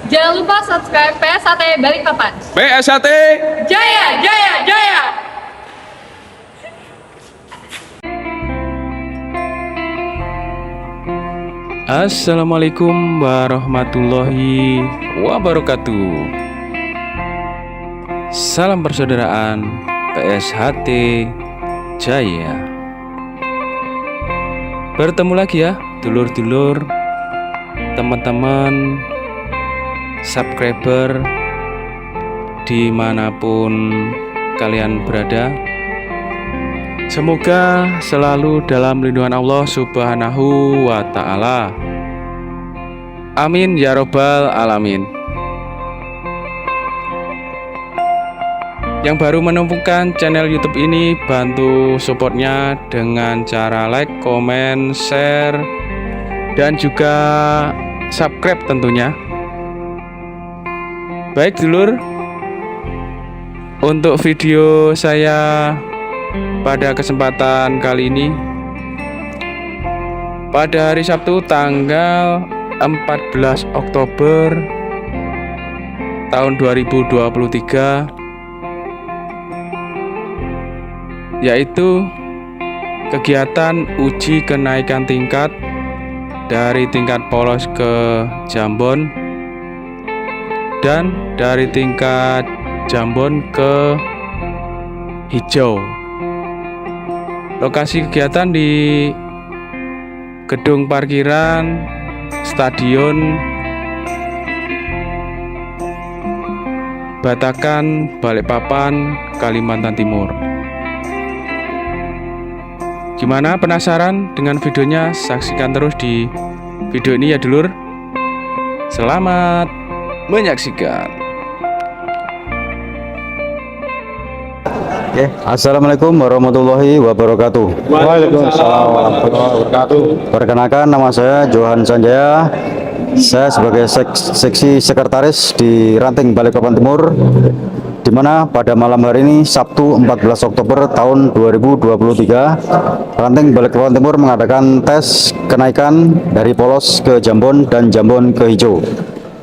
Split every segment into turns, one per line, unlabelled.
Jangan lupa subscribe PSAT Balikpapan.
PSAT
Jaya, jaya, jaya!
Assalamualaikum warahmatullahi wabarakatuh. Salam persaudaraan PSHT Jaya. Bertemu lagi ya dulur-dulur, teman-teman, subscriber dimanapun kalian berada. Semoga selalu dalam lindungan Allah Subhanahu wa Ta'ala. Amin ya Robbal Alamin. Yang baru menemukan channel YouTube ini, bantu supportnya dengan cara like, komen, share, dan juga subscribe tentunya. Baik dulur, untuk video saya pada kesempatan kali ini, pada hari Sabtu tanggal 14 Oktober tahun 2023, yaitu kegiatan uji kenaikan tingkat dari tingkat polos ke jambon dan dari tingkat jambon ke hijau. Lokasi kegiatan di gedung parkiran Stadion Batakan, Balikpapan, Kalimantan Timur. Gimana, penasaran dengan videonya? Saksikan terus di video ini ya dulur. Selamat menyaksikan.
Oke, Assalamualaikum warahmatullahi wabarakatuh.
Waalaikumsalam warahmatullahi wabarakatuh.
Perkenalkan, nama saya Johan Sanjaya. Saya sebagai seksi sekretaris di Ranting Balikpapan Timur, di mana pada malam hari ini Sabtu 14 Oktober tahun 2023, Ranting Balikpapan Timur mengadakan tes kenaikan dari polos ke jambon dan jambon ke hijau.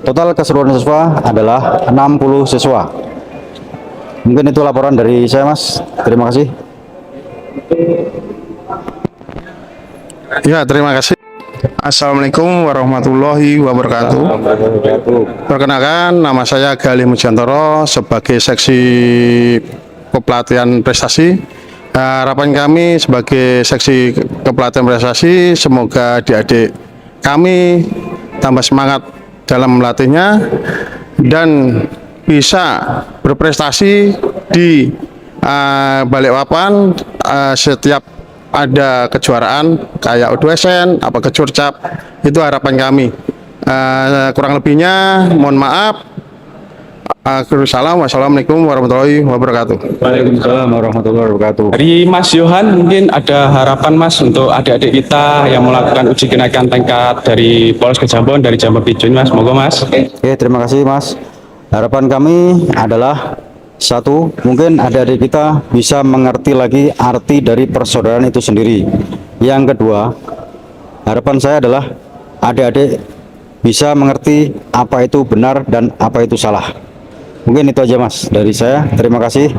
Total keseluruhan siswa adalah 60 siswa. Mungkin itu laporan dari saya, Mas. Terima kasih.
Ya, terima kasih. Assalamualaikum warahmatullahi wabarakatuh. Perkenalkan, nama saya Galih Mujantoro sebagai seksi kepelatihan prestasi. Harapan kami sebagai seksi kepelatihan prestasi, semoga adik-adik kami tambah semangat dalam melatihnya dan bisa berprestasi di Balikpapan setiap ada kejuaraan kayak U2SN, apa kecurcap, itu harapan kami. Kurang lebihnya mohon maaf. Wassalamualaikum warahmatullahi wabarakatuh.
Waalaikumsalam warahmatullahi wabarakatuh.
Dari Mas Johan, mungkin ada harapan Mas untuk adik-adik kita yang melakukan uji kenaikan tingkat dari polos ke jambon, dari jambon ke hijau, Mas. Monggo Mas.
Oke, terima kasih, Mas. Harapan kami adalah satu, mungkin adik-adik kita bisa mengerti lagi arti dari persaudaraan itu sendiri. Yang kedua, harapan saya adalah adik-adik bisa mengerti apa itu benar dan apa itu salah. Mungkin itu aja, Mas, dari saya. Terima kasih.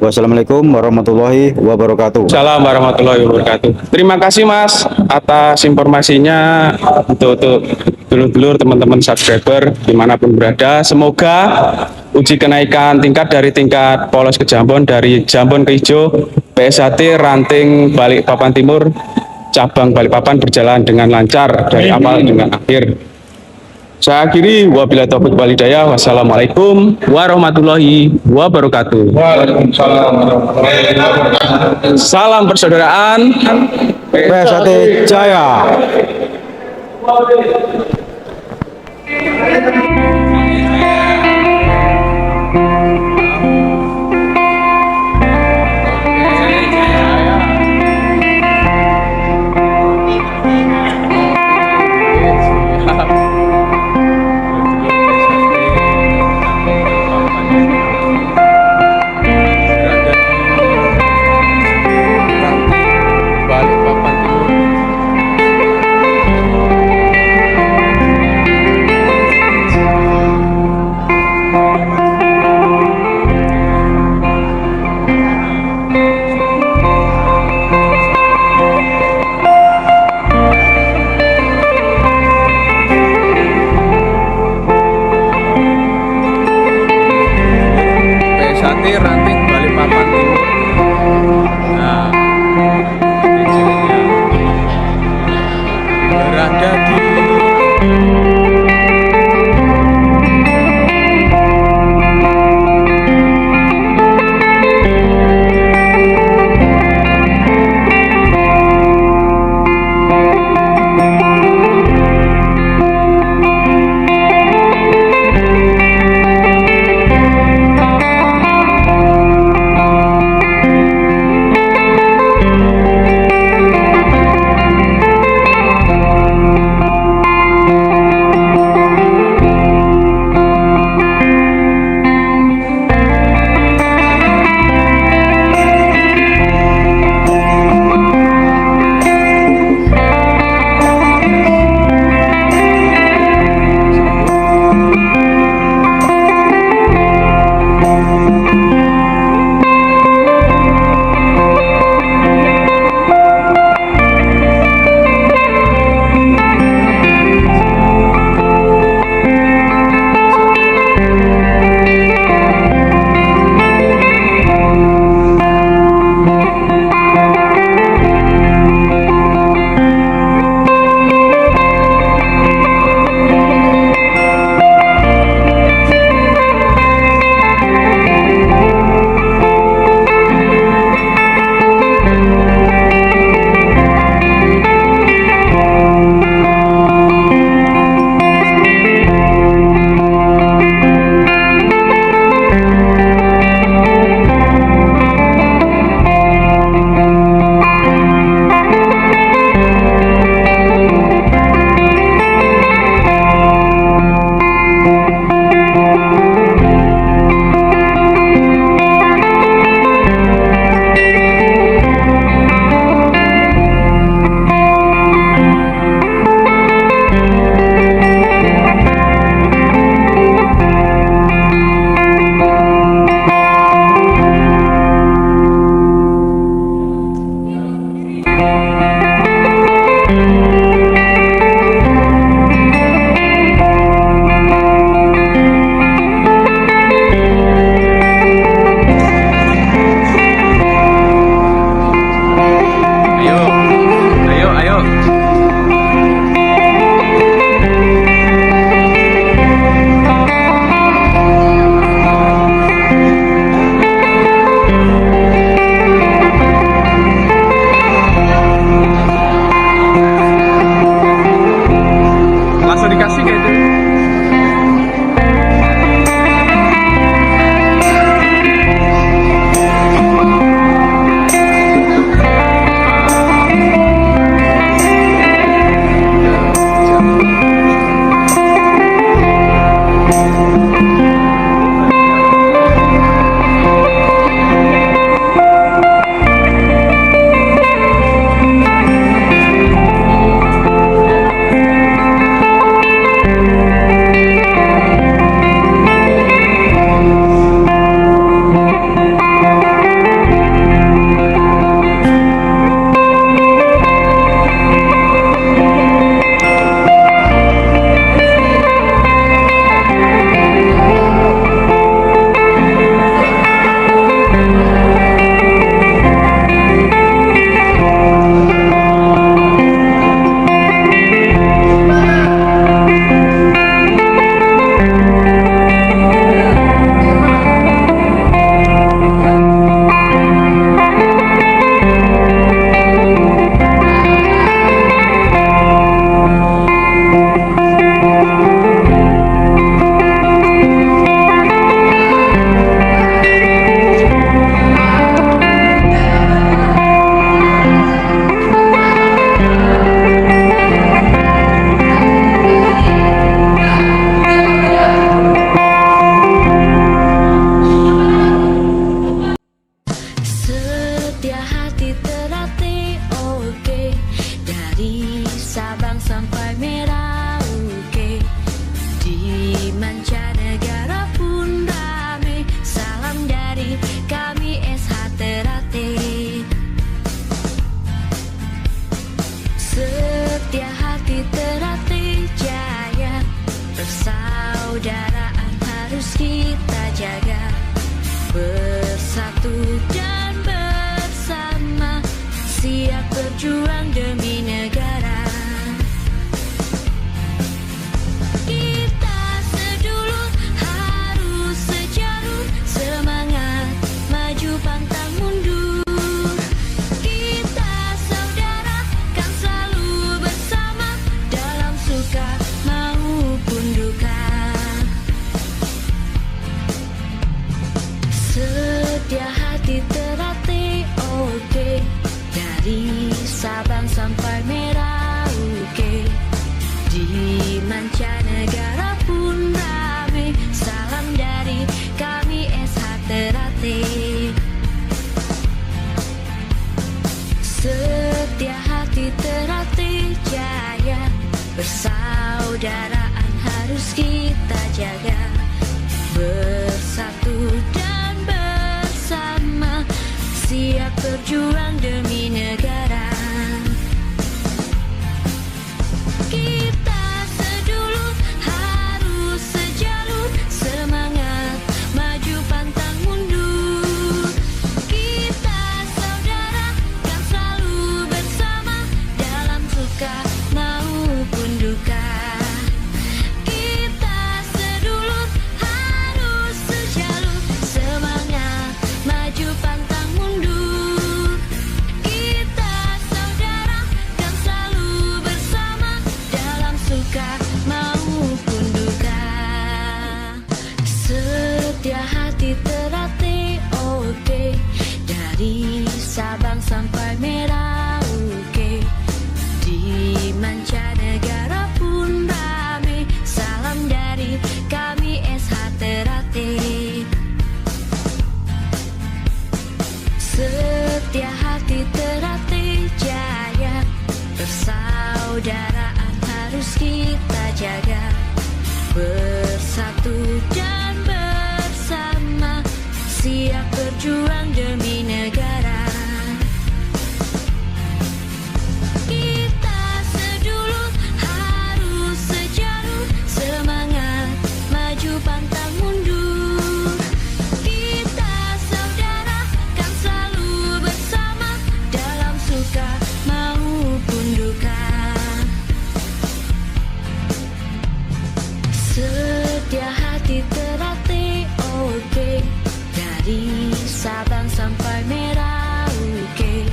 Wassalamualaikum warahmatullahi wabarakatuh.
Assalamualaikum warahmatullahi wabarakatuh. Terima kasih Mas atas informasinya untuk dulur-dulur teman-teman subscriber dimanapun berada. Semoga uji kenaikan tingkat dari tingkat polos ke jambon, dari jambon ke hijau, PSAT Ranting Balikpapan Timur cabang Balikpapan berjalan dengan lancar dari awal dengan akhir. Saya akhiri, wabillahi taufiq wal hidayah. Wassalamualaikum warahmatullahi wabarakatuh.
Waalaikumsalam warahmatullahi wabarakatuh.
Salam persaudaraan
PSAT Jaya.
berada di
Persaudaraan harus kita jaga, bersatu dan bersama, siap berjuang demi negara. Kita sedulur harus sejalur, semangat maju pantang mundur. Kita saudara kan selalu bersama, dalam suka maupun duka. Kita sedulur harus sejalur, semangat maju pantang mundur. Kita saudara kan selalu bersama, dalam suka maupun duka. Setia hati terlatih, oke, dari Sabang sampai Merauke. Di mancanegara pun rame, salam dari kami SH Ternate. Setia hati Ternate jaya, persaudaraan harus kita jaga, bersatu dan bersama, siap berjuang demi negara. Kita sedulur harus sejalur, semangat maju pantang mundur. Kita saudara kan selalu bersama, dalam suka maupun duka. Setia hati terlatih, oke, dari Sabang sampai Merauke.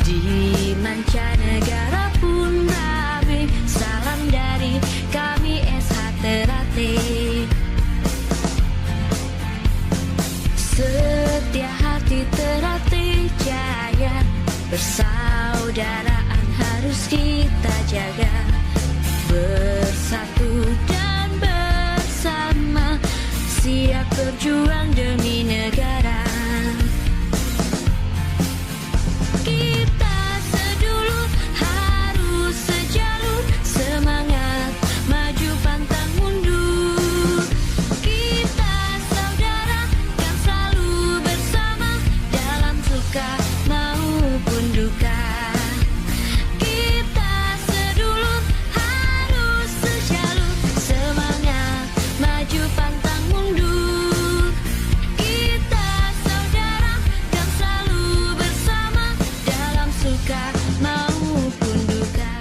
Di mancanegara pun rame, salam dari kami SH Ternate. Setia hati Ternate jaya, persaudaraan harus kita jaga, bersatu dan bersama, siap berjuang demi negara. Kita sedulur harus sejalur, semangat maju pantang mundur. Kita saudara kan selalu bersama, dalam suka maupun duka. Kita sedulur harus sejalur, semangat maju pantang mundur. Kita saudara kan selalu bersama, dalam suka maupun duka.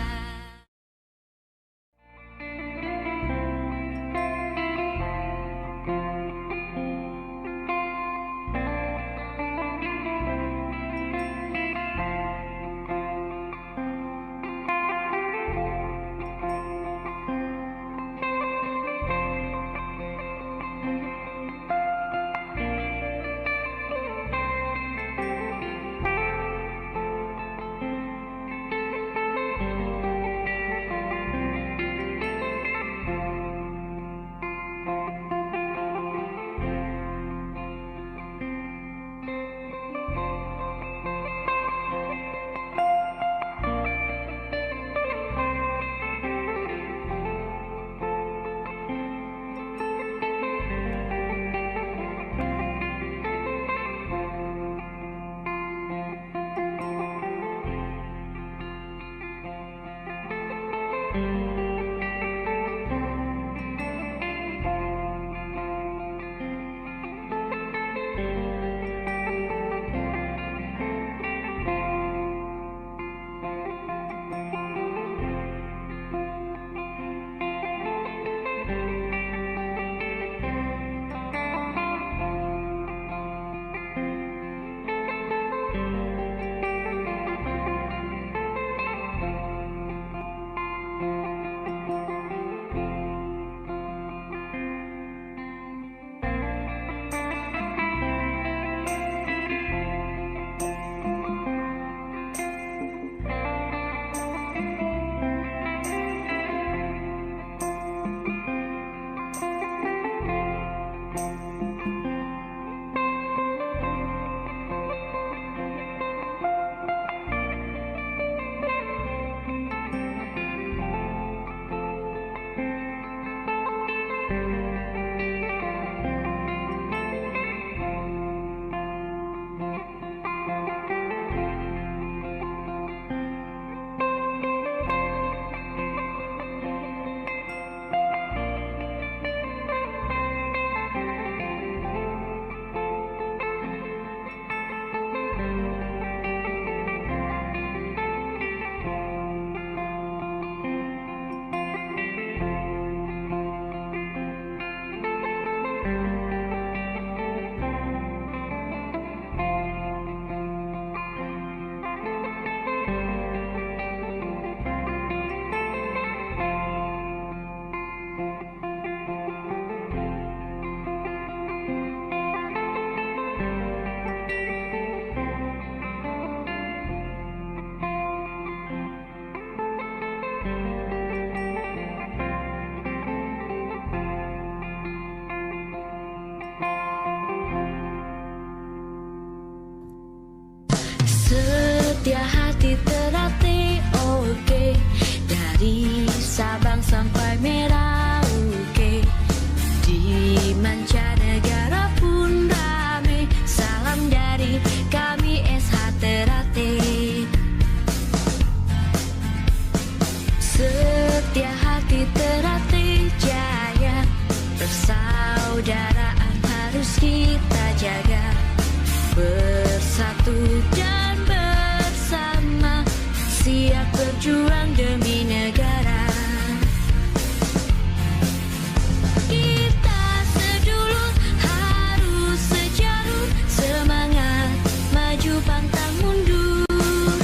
Sabang sampai Merauke, di mancanegara pun rame. Salam dari kami SH Ternate. Setia hati Ternate Jaya, persaudaraan harus kita jaga. Bersatu dan bersama, siap berjuang demi negara. Kita sedulur harus sejalur, semangat maju pantang mundur.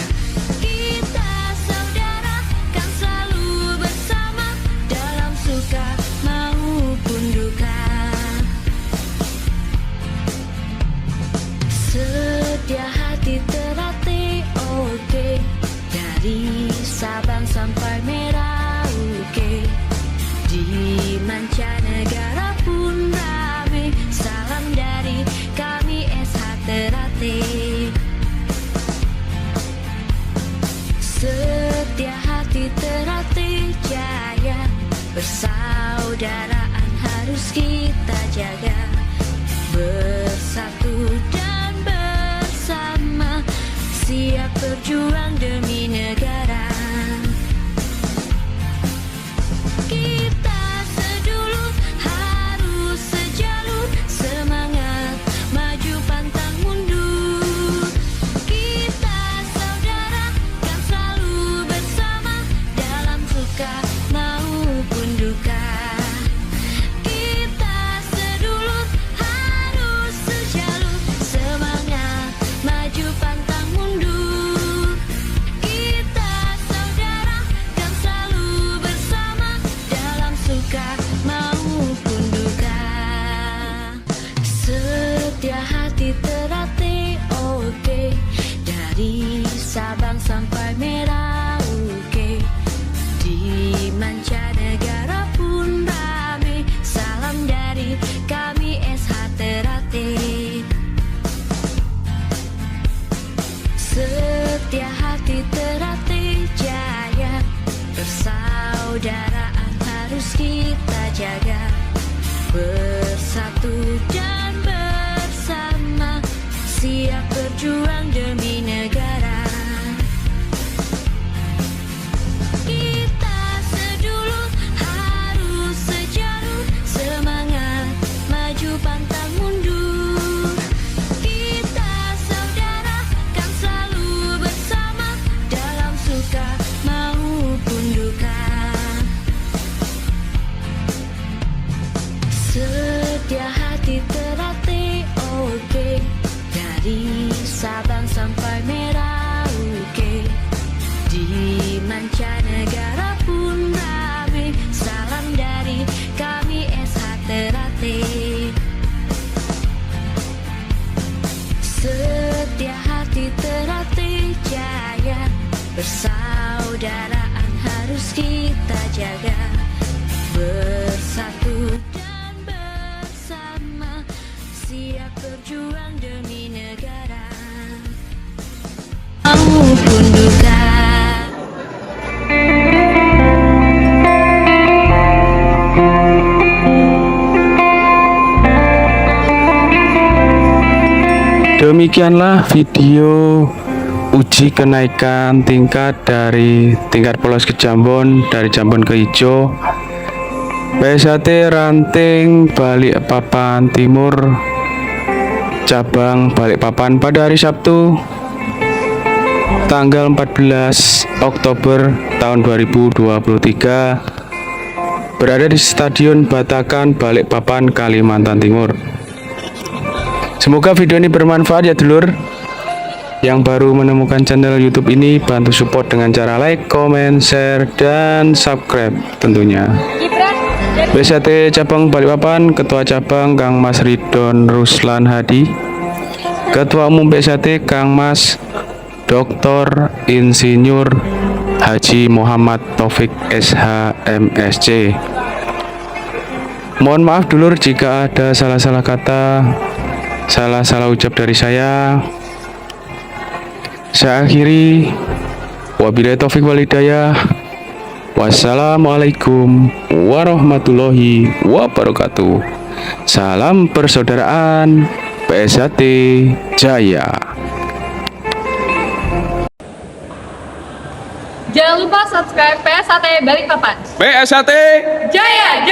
Kita saudara kan selalu bersama, dalam suka maupun duka. Setia hati Ternate oke, dari Sabang sampai Merauke, di mancanegara pun rame. Salam dari kami SH Ternate. Setia hati Ternate Jaya, persaudaraan harus kita jaga. Bersatu dan bersama, siap berjuang demi negara. Kita sedulur harus sejalur, semangat maju pantang mundur. Kita saudara kan selalu bersama, dalam suka maupun duka. Kita sedulur harus sejalur, semangat maju pantang mundur. Kita saudara kan selalu bersama, dalam suka maupun duka. Setia hati Ternate oke, dari Sabang sampai Merauke, di mancanegara pun rame. Salam dari kami SH Ternate. Setia hati Ternate Jaya, persaudaraan harus kita jaga. Bersatu dan bersama, siap berjuang demi negara. Kita sedulur harus sejalur, semangat maju pantang mundur. Kita saudara kan selalu bersama, dalam suka maupun duka. Setia hati Ternate oke, dari Sabang sampai Merauke, di mancanegara pun rame. Salam dari kami SH Ternate. Setia hati Ternate Jaya, persaudaraan harus kita jaga. Bersatu dan bersama, siap berjuang demi negara maupun duka.
Demikianlah video uji kenaikan tingkat dari tingkat Polos ke Jambon, dari Jambon ke Ijo, PSHT Ranting Balikpapan Timur, cabang Balikpapan pada hari Sabtu tanggal 14 Oktober tahun 2023, berada di Stadion Batakan Balikpapan, Kalimantan Timur. Semoga video ini bermanfaat ya dulur. Yang baru menemukan channel YouTube ini, bantu support dengan cara like, comment, share, dan subscribe tentunya. PSHT Cabang Balikpapan, Ketua Cabang Kang Mas Ridon Ruslan Hadi, Ketua Umum PSHT Kang Mas Dr. Insinyur Haji Muhammad Taufik SH MSc. Mohon maaf dulur jika ada salah-salah kata, salah-salah ucap dari saya. Saya akhiri, wabillahi taufik wal hidayah. Wassalamualaikum warahmatullahi wabarakatuh. Salam persaudaraan PSHT Jaya.
Jangan lupa subscribe PSAT Balikpapan.
PSHT
Jaya,